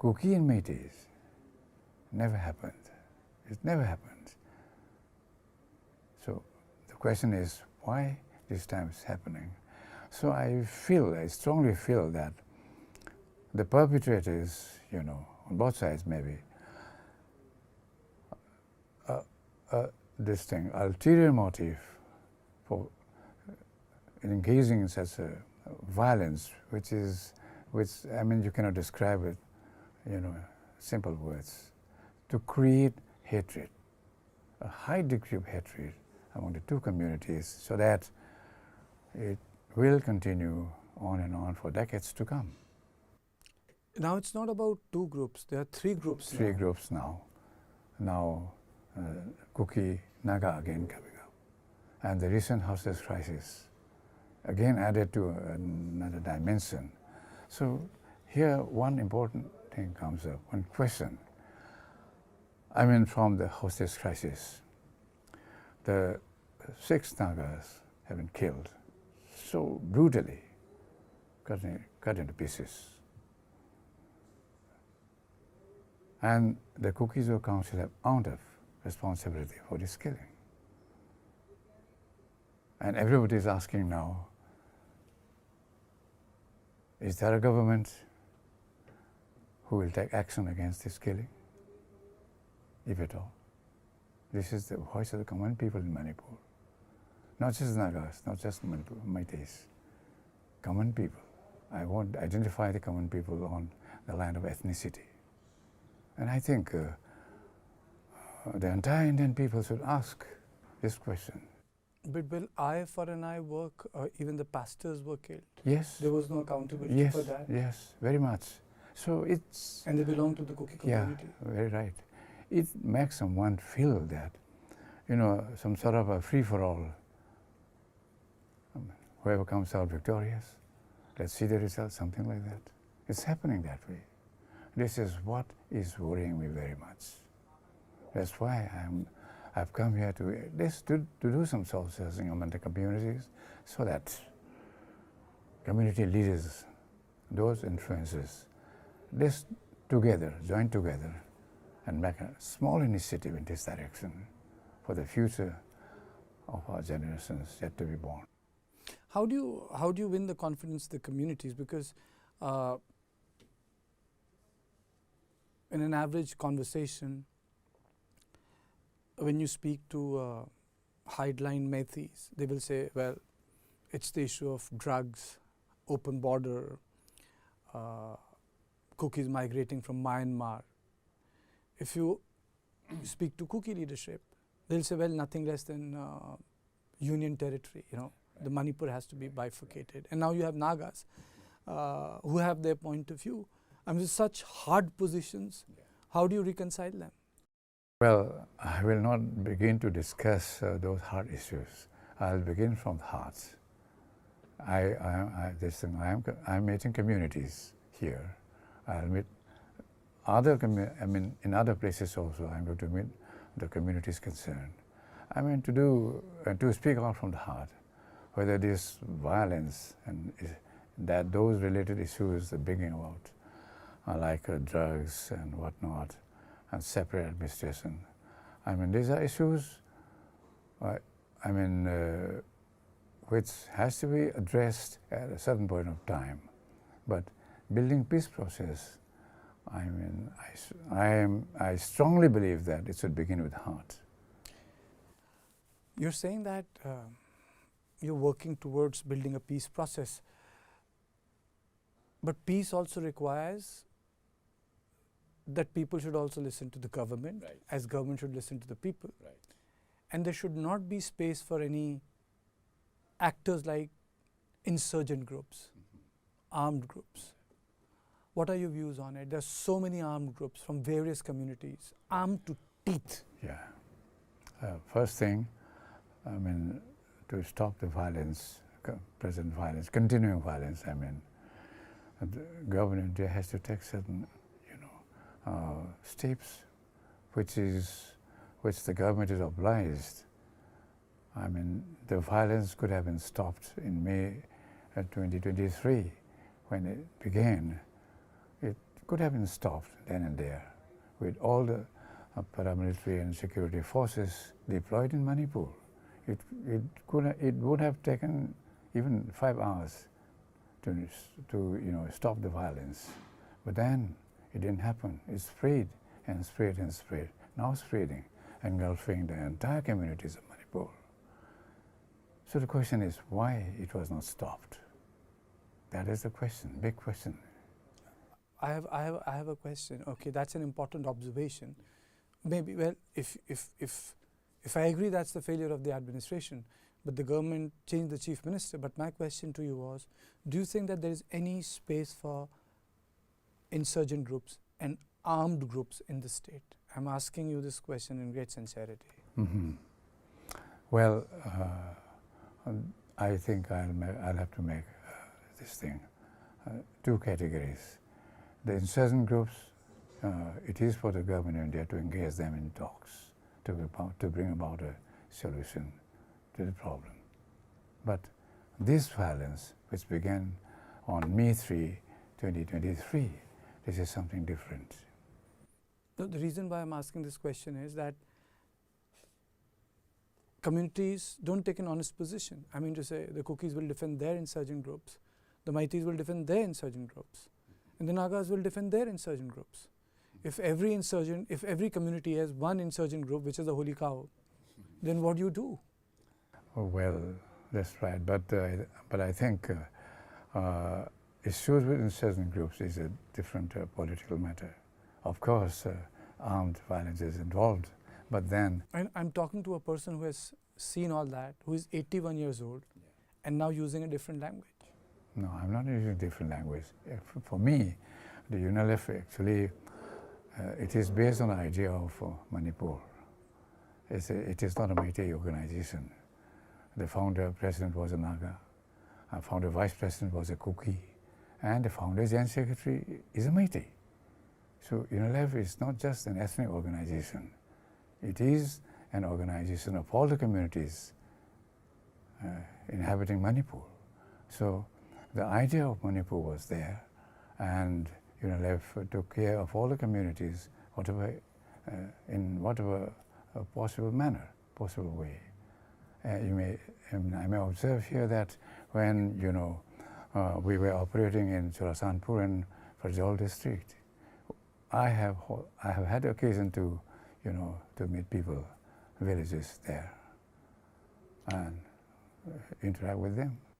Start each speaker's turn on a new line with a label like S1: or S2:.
S1: Kuki and Meitei never happened. It never happened. So the question is, why this time is happening? So I strongly feel that the perpetrators, on both sides maybe, this thing, ulterior motive for engaging in such a violence, which you cannot describe it, simple words, to create hatred, a high degree of hatred among the two communities, so that it will continue on and on for decades to come.
S2: Now it's not about two groups, there are three groups
S1: now. Three groups now. Now Kuki, Naga again coming up. And the recent hostage crisis again added to another dimension. So here one important thing comes up, one question. From the hostage crisis, the 6 Nagas have been killed so brutally, cut into pieces. And the Kuki Council have owned up responsibility for this killing. And everybody is asking now, is there a government who will take action against this killing, if at all? This is the voice of the common people in Manipur. Not just Nagas, not just Meitei, common people. I want to identify the common people on the line of ethnicity. And I think the entire Indian people should ask this question.
S2: But will eye for an eye work? Even the pastors were killed.
S1: Yes.
S2: There was no accountability for that.
S1: Yes, very much. So it's...
S2: And they belong to the Kuki community.
S1: Yeah, very right. It makes someone feel that, some sort of a free-for-all. Whoever comes out victorious, let's see the results, something like that. It's happening that way. This is what is worrying me very much. That's why I've come here to do some soul searching among the communities, so that community leaders, those influencers, join together and make a small initiative in this direction for the future of our generations yet to be born.
S2: How do you win the confidence of the communities? Because in an average conversation, when you speak to hardline Meiteis, they will say, well, it's the issue of drugs, open border, Kukis migrating from Myanmar. If you speak to Kuki leadership, they'll say, well, nothing less than union territory, the Manipur has to be bifurcated. And now you have Nagas who have their point of view. With such hard positions, how do you reconcile them?
S1: Well, I will not begin to discuss those hard issues. I'll begin from the heart. I'm meeting communities here. I'll meet in other places also. I'm going to meet the communities concerned. To speak out from the heart, whether this violence and that those related issues are bringing about, like drugs and whatnot, and separate administration. These are issues, which has to be addressed at a certain point of time. But building peace process, I strongly believe that it should begin with the heart.
S2: You're saying that you're working towards building a peace process, but peace also requires that people should also listen to the government, right, as government should listen to the people.
S1: Right.
S2: And there should not be space for any actors like insurgent groups, armed groups. What are your views on it? There's so many armed groups from various communities, armed to teeth.
S1: Yeah. First thing, to stop the violence, present violence, continuing violence, the government has to take certain steps, which the government is obliged. The violence could have been stopped in May 2023 when it began. It could have been stopped then and there with all the paramilitary and security forces deployed in Manipur. It would have taken even 5 hours to stop the violence. But then it didn't happen. It spread and spread and spread. Now spreading, engulfing the entire communities of Manipur. So the question is why it was not stopped. That is the question, big question.
S2: I have a question. Okay, that's an important observation. Maybe, well, if I agree that's the failure of the administration, but the government changed the chief minister. But my question to you was, do you think that there is any space for insurgent groups and armed groups in the state? I'm asking you this question in great sincerity.
S1: Mm-hmm. Well, I think I'll have to make this thing 2 categories. The insurgent groups, it is for the government of India to engage them in talks to bring about a solution to the problem. But this violence, which began on May 3, 2023, this is something different.
S2: The reason why I'm asking this question is that communities don't take an honest position. I mean to say, the Kukis will defend their insurgent groups, the Meiteis will defend their insurgent groups, and the Nagas will defend their insurgent groups. If every community has one insurgent group, which is the holy cow, then what do you do?
S1: Oh, well, that's right. But I think issues with insurgent groups is a different political matter. Of course, armed violence is involved, but then...
S2: And I'm talking to a person who has seen all that, who is 81 years old, and now using a different language.
S1: No, I'm not using a different language. For me, the UNLF actually, it is based on the idea of Manipur. It is not a Meitei organization. The founder president was a Naga, the founder vice president was a Kuki, and the founder general secretary is a Meitei. So UNLF is not just an ethnic organization. It is an organization of all the communities inhabiting Manipur. So the idea of Manipur was there, and UNLF took care of all the communities, in whatever possible manner, possible way. I may observe here that when we were operating in Churasanpur and Farjol district, I have had occasion to meet people, villages there, and interact with them.